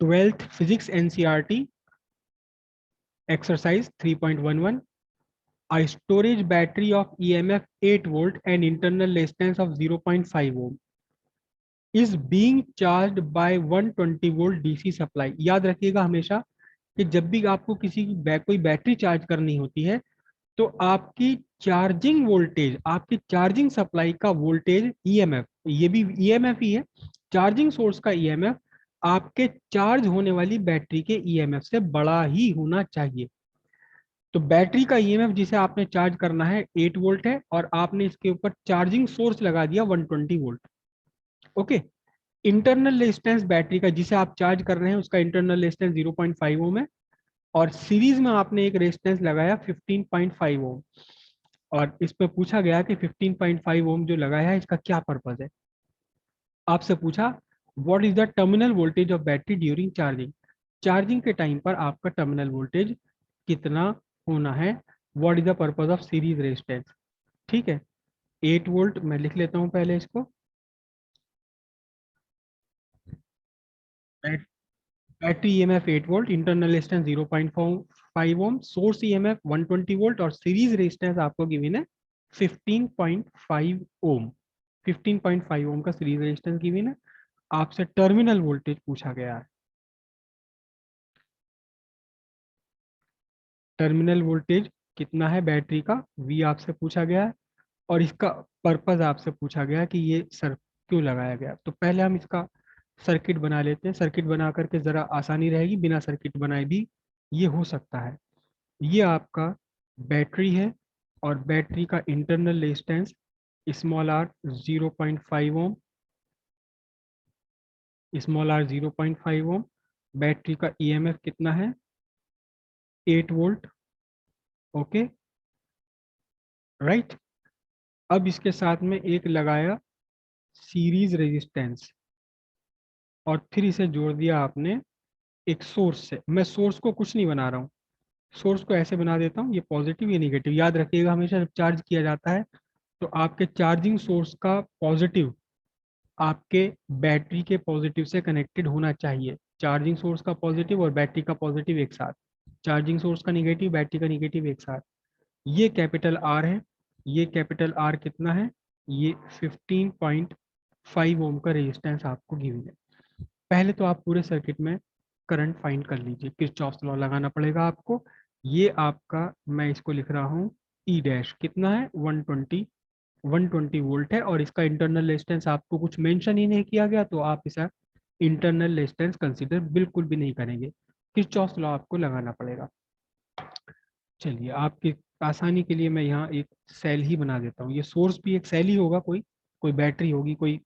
12th physics NCERT exercise 3.11. A storage battery of EMF 8 volt and internal resistance of 0.5 ohm is being charged by 120 volt DC supply. याद रखिएगा हमेशा कि जब भी आपको किसी की कोई बैटरी चार्ज करनी होती है तो आपकी चार्जिंग वोल्टेज, आपकी चार्जिंग सप्लाई का वोल्टेज ईएमएफ, ये भी ईएमएफ ही है, चार्जिंग सोर्स का ईएमएफ आपके चार्ज होने वाली बैटरी के ईएमएफ से बड़ा ही होना चाहिए। तो बैटरी का ईएमएफ जिसे आपने चार्ज करना है 8 वोल्ट है और आपने इसके ऊपर चार्जिंग सोर्स लगा दिया 120 volt. Okay. Internal resistance battery का जिसे आप चार्ज कर रहे हैं उसका इंटरनल रेजिस्टेंस 0.5 ओम है और सीरीज में आपने एक रेजिस्टेंस लगाया 15.5 ओम। और इसमें पूछा गया कि 15.5 ओम जो लगाया है इसका क्या पर्पज है। आपसे पूछा what is the terminal voltage of battery during charging. Charging के टाइम पर आपका टर्मिनल वोल्टेज कितना होना है, what is the purpose of series resistance. ठीक है, 8 वोल्ट मैं लिख लेता हूं पहले इसको। Battery EMF 8 volt, internal resistance 0.5 ओम, सोर्स ईएमएफ 120 वोल्ट और सीरीज रेजिस्टेंस आपको गिवन है 15.5 ओम। 15.5 ओम का सीरीज रेजिस्टेंस गिवन है। आपसे टर्मिनल वोल्टेज पूछा गया है। टर्मिनल वोल्टेज कितना है बैटरी का, वी आपसे पूछा गया है और इसका पर्पज आपसे पूछा गया कि ये सर क्यों लगाया गया। तो पहले हम इसका सर्किट बना लेते हैं। सर्किट बना करके जरा आसानी रहेगी, बिना सर्किट बनाए भी ये हो सकता है। ये आपका बैटरी है और बैटरी का internal resistance small r 0.5 ohm, small r 0.5 ohm. Battery का ईएमएफ कितना है 8 वोल्ट। Okay right. अब इसके साथ में एक लगाया सीरीज रेजिस्टेंस और फिर इसे जोड़ दिया आपने एक सोर्स से। मैं सोर्स को कुछ नहीं बना रहा हूँ, सोर्स को ऐसे बना देता हूँ, ये पॉजिटिव ये निगेटिव। याद रखिएगा हमेशा जब चार्ज किया जाता है तो आपके चार्जिंग सोर्स का पॉजिटिव आपके बैटरी के पॉजिटिव से कनेक्टेड होना चाहिए। चार्जिंग सोर्स का पॉजिटिव और बैटरी का पॉजिटिव एक साथ, चार्जिंग सोर्स का निगेटिव बैटरी का निगेटिव एक साथ। ये कैपिटल आर है, ये कैपिटल आर कितना है, ये 15.5 ओम का रेजिस्टेंस आपको गिवन है। पहले तो आप पूरे सर्किट में करंट फाइंड कर लीजिए, किरचॉफ्स लॉ लगाना पड़ेगा आपको। ये आपका मैं इसको लिख रहा हूँ ई डैश कितना है 120 वोल्ट है और इसका इंटरनल रेजिस्टेंस आपको कुछ मेंशन ही नहीं किया गया तो आप इसे इंटरनल रेजिस्टेंस कंसीडर बिल्कुल भी नहीं करेंगे, किरचॉफ्स लॉ आपको लगाना पड़ेगा। चलिए आपकी आसानी के लिए मैं यहाँ एक सेल ही बना देता हूँ। ये सोर्स भी एक सेल ही होगा, कोई कोई बैटरी होगी, कोई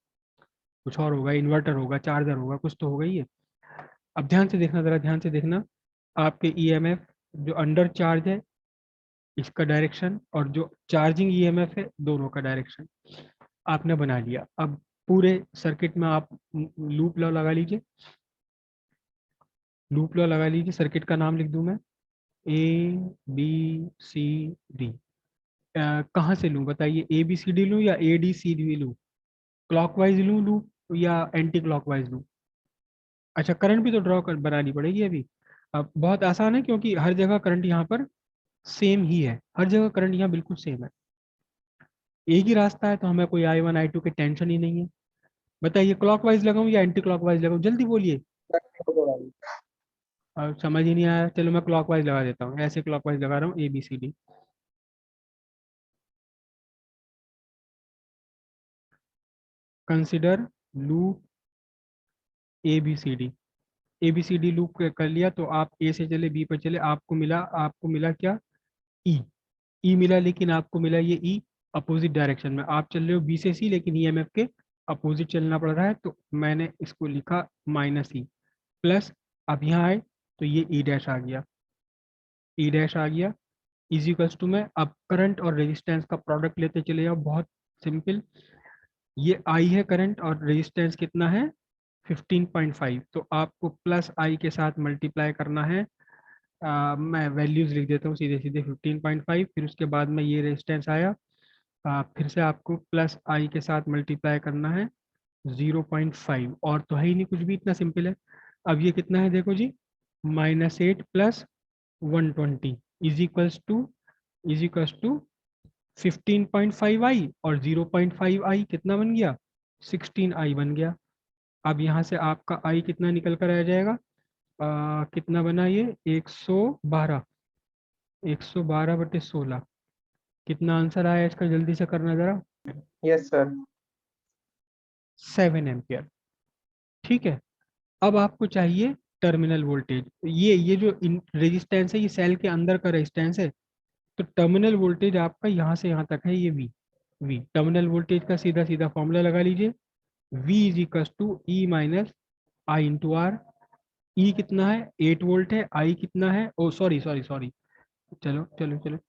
कुछ और होगा, इन्वर्टर होगा, चार्जर होगा, कुछ तो होगा ही है। अब ध्यान से देखना, जरा ध्यान से देखना। आपके ईएमएफ जो अंडर चार्ज है इसका डायरेक्शन और जो चार्जिंग ईएमएफ है दोनों का डायरेक्शन आपने बना लिया। अब पूरे सर्किट में आप लूप लॉ लगा लीजिए, लूप लॉ लगा लीजिए। सर्किट का नाम लिख दूं मैं ए बी सी डी। कहाँ से लूँ बताइए, ए बी सी डी लूँ या ए डी सी डी लूँ, क्लॉकवाइज लूँ या एंटी क्लॉकवाइज लूँ। अच्छा करंट भी तो ड्रॉ कर बनानी पड़ेगी अभी। अब बहुत आसान है क्योंकि हर जगह करंट यहाँ पर सेम ही है, हर जगह करंट यहाँ बिल्कुल सेम है, एक ही रास्ता है तो हमें कोई I1 I2 की टेंशन ही नहीं है। बताइए क्लॉकवाइज लगाऊं या एंटी क्लॉकवाइज लगाऊं, जल्दी बोलिए। अब समझ ही नहीं आया, चलो मैं क्लॉकवाइज लगा देता हूँ, ऐसे क्लॉकवाइज लगा रहा हूँ A B C D. Consider loop A B C D. A B C D loop कर लिया तो आप ए से चले बी पर चले, आपको मिला क्या, ई। ई मिला लेकिन आपको मिला ये ई अपोजिट डायरेक्शन में। आप चल रहे हो बी से सी लेकिन ईएमएफ के अपोजिट चलना पड़ रहा है तो मैंने इसको लिखा माइनस ई प्लस। अब यहाँ आए तो ये ई डैश आ गया, ई डैश आ गया इजिकल्स टू में। अब करंट और रेजिस्टेंस का प्रोडक्ट लेते चले जाओ, बहुत सिंपल। ये आई है करंट और रेजिस्टेंस कितना है 15.5, तो आपको प्लस आई के साथ मल्टीप्लाई करना है। मैं वैल्यूज लिख देता हूँ सीधे सीधे 15.5, फिर उसके बाद में ये रेजिस्टेंस आया। फिर से आपको प्लस आई के साथ मल्टीप्लाई करना है 0.5, और तो है ही नहीं कुछ भी, इतना सिंपल है। अब ये कितना है देखो जी, -8 + 120 इज इक्वल्स टू 15.5i, और 0.5i कितना बन गया, 16i बन गया। अब यहाँ से आपका i कितना निकल कर आ जाएगा, कितना बना ये, 112, 112/16। कितना आंसर आया इसका, जल्दी से करना जरा। Yes sir. 7 एम्पियर। ठीक है, अब आपको चाहिए टर्मिनल वोल्टेज। ये जो रेजिस्टेंस है, ये सेल के अंदर का रेजिस्टेंस है। तो टर्मिनल वोल्टेज आपका यहाँ से यहाँ तक है, ये वी टर्मिनल वोल्टेज का सीधा सीधा फॉर्मूला लगा लीजिए, V is equal to E minus I into R. E कितना है, 8 वोल्ट है, आई कितना है, ओ सॉरी सॉरी सॉरी, चलो चलो चलो,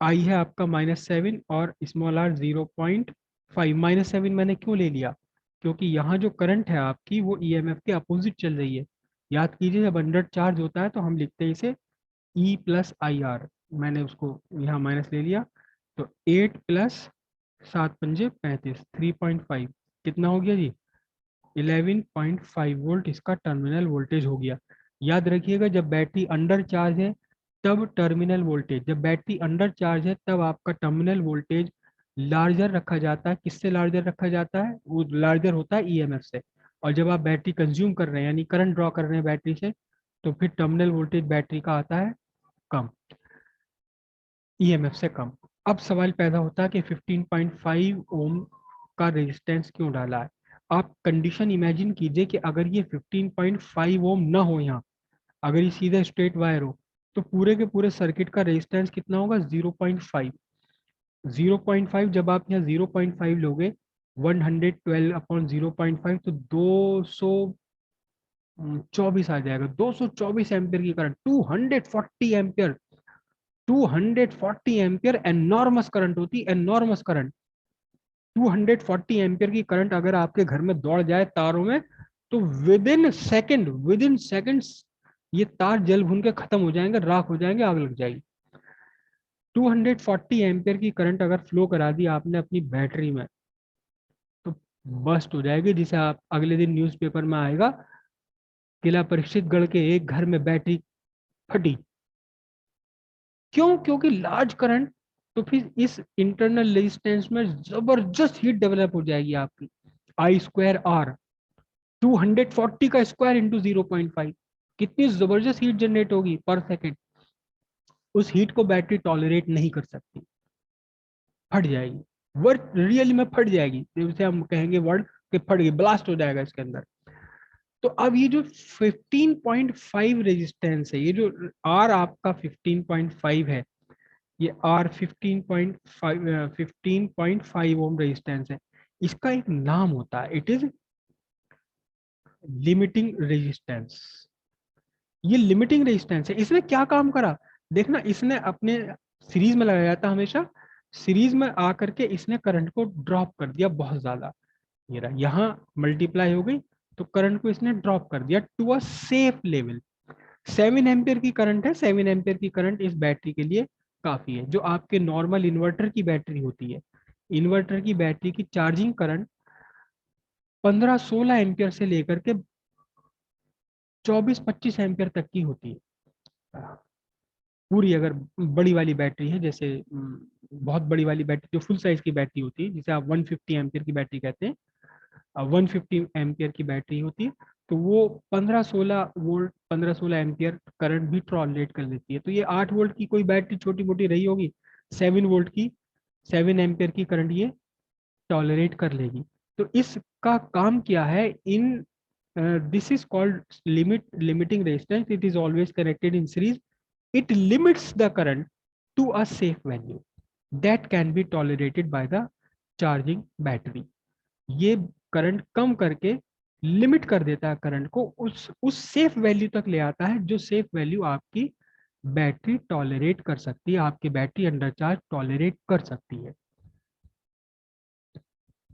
आई है आपका -7 और स्मॉल आर 0.5। -7 मैंने क्यों ले लिया, क्योंकि यहाँ जो करंट है आपकी वो ईएमएफ के अपोजिट चल रही है। याद कीजिए, जब अंडर चार्ज होता है तो हम लिखते हैं इसे ई प्लस आई आर। मैंने उसको यहाँ माइनस ले लिया, तो 8 + 7 पंजे 35, 3.5 कितना हो गया जी, 11.5 वोल्ट इसका टर्मिनल वोल्टेज हो गया। याद रखिएगा, जब बैटरी अंडर चार्ज है तब टर्मिनल वोल्टेज, जब बैटरी अंडर चार्ज है तब आपका टर्मिनल वोल्टेज लार्जर रखा जाता है। किससे लार्जर रखा जाता है, वो लार्जर होता है ईएमएफ से। और जब आप बैटरी कंज्यूम कर रहे हैं, यानी करंट ड्रॉ कर रहे हैं बैटरी से, तो फिर टर्मिनल वोल्टेज बैटरी का आता है कम, ईएमएफ से कम। अब सवाल पैदा होता है कि 15.5 ओम का रेजिस्टेंस क्यों डाला है। आप कंडीशन इमेजिन कीजिए कि अगर ये 15.5 ओम ना हो यहाँ, अगर ये सीधा स्ट्रेट वायर हो, तो पूरे के पूरे सर्किट का रेजिस्टेंस कितना होगा, 0.5। 0.5 जब आप यहाँ 0.5 लोगे, 112/0.5, तो 224 आ जाएगा। 224 एम्पियर की current, 240 ampere, 240 ampere enormous current होती, एनॉर्मस करंट। 240 एम्पियर की करंट अगर आपके घर में दौड़ जाए तारों में, तो विद इन सेकंड्स ये तार जल भून के खत्म हो जाएंगे, राख हो जाएंगे, आग लग जाएगी। 240 एम्पियर की करंट अगर फ्लो करा दी आपने अपनी बैटरी में, तो बस्ट हो जाएगी, जिसे आप अगले दिन न्यूज़पेपर में आएगा, किला परीक्षित गढ़ के एक घर में बैटरी फटी। क्यों, क्योंकि लार्ज करंट। तो फिर इस इंटरनल रेजिस्टेंस में जबरदस्त हीट डेवलप हो जाएगी आपकी, I²R, 240 का स्क्वायर इंटू 0.5, कितनी जबरदस्त हीट जनरेट होगी पर सेकेंड। उस हीट को बैटरी टॉलरेट नहीं कर सकती, फट जाएगी, वर्ड रियली में फट जाएगी, जैसे हम कहेंगे वर्ड कि फट गई, ब्लास्ट हो जाएगा इसके अंदर। तो अब ये जो 15.5 रेजिस्टेंस है, ये जो आर आपका 15.5 है, ये आर 15.5 ओम रेजिस्टेंस है, इसका एक नाम होता है, इट इज लिमिटिंग रेजिस्टेंस। ये लिमिटिंग रेजिस्टेंस है। इसने क्या काम करा, देखना, इसने अपने सीरीज में लगाया था हमेशा, सीरीज में आकर के इसने करंट को ड्रॉप कर दिया बहुत ज्यादा। ये रहा, यहाँ मल्टीप्लाई हो गई, तो करंट को इसने ड्रॉप कर दिया to a safe level. 7 ampere की करंट है, 7 एम्पियर की करंट इस बैटरी के लिए काफी है। जो आपके नॉर्मल इन्वर्टर की बैटरी होती है, इन्वर्टर की बैटरी की चार्जिंग करंट 15-16 एम्पियर से लेकर के 24-25 एम्पियर तक की होती है पूरी। अगर बड़ी वाली बैटरी है, जैसे बहुत बड़ी वाली बैटरी जो फुल साइज की बैटरी होती है, जिसे आप 150 एम्पियर की बैटरी कहते हैं, 150 एम्पियर की बैटरी होती है, तो वो 15-16 वोल्ट, 15-16 एम्पियर करंट भी टॉलरेट कर लेती है। तो ये 8 वोल्ट की कोई बैटरी छोटी मोटी रही होगी, 7 वोल्ट की, 7 एम्पियर की करंट ये टॉलरेट कर लेगी। तो इसका काम क्या है, in this is called limiting resistance, it is always connected in series, it limits the current to a safe value that can be tolerated by the charging battery। ये करंट कम करके लिमिट कर देता है करंट को, उस safe value तक ले आता है, जो सेफ वैल्यू आपकी बैटरी टॉलरेट कर सकती है, आपकी बैटरी अंडर चार्ज टॉलरेट कर सकती है।